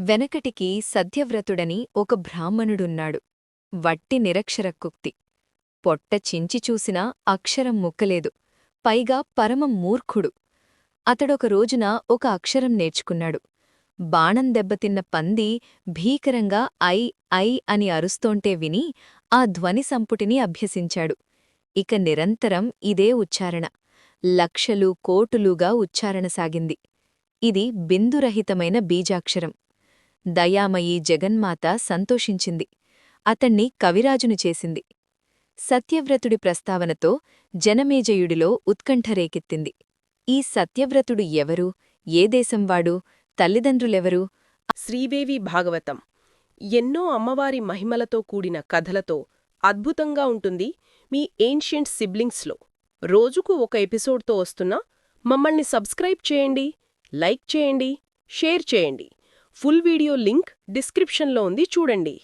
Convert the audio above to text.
వెనకటికి సత్యవ్రతుడని ఒక బ్రాహ్మణుడున్నాడు. వట్టి నిరక్షరకుక్తి. పొట్ట చించి చూసినా అక్షరం ముక్కలేదు. పైగా పరమ మూర్ఖుడు. అతడొక రోజున ఒక అక్షరం నేర్చుకున్నాడు. బాణం దెబ్బతిన్న పంది భీకరంగా ఐ ఐ అని అరుస్తోంటే విని ఆ ధ్వని సంపుటిని అభ్యసించాడు. ఇక నిరంతరం ఇదే ఉచ్చారణ. లక్షలు కోటులుగా ఉచ్చారణ సాగింది. ఇది బిందురహితమైన బీజాక్షరం. దయామయీ జగన్మాత సంతోషించింది. అతణ్ణి కవిరాజును చేసింది. సత్యవ్రతుడి ప్రస్తావనతో జనమేజయుడిలో ఉత్కంఠ రేకెత్తింది. ఈ సత్యవ్రతుడు ఎవరు? ఏ దేశంవాడు? తల్లిదండ్రులెవరు? శ్రీదేవి భాగవతం ఎన్నో అమ్మవారి మహిమలతో కూడిన కథలతో అద్భుతంగా ఉంటుంది మీ ఏన్షియంట్ సిబ్లింగ్స్లో. రోజుకు ఒక ఎపిసోడ్తో వస్తున్నా మమ్మల్ని సబ్స్క్రైబ్ చేయండి, లైక్ చేయండి, షేర్ చేయండి. ఫుల్ వీడియో లింక్ డిస్క్రిప్షన్లో ఉంది, చూడండి.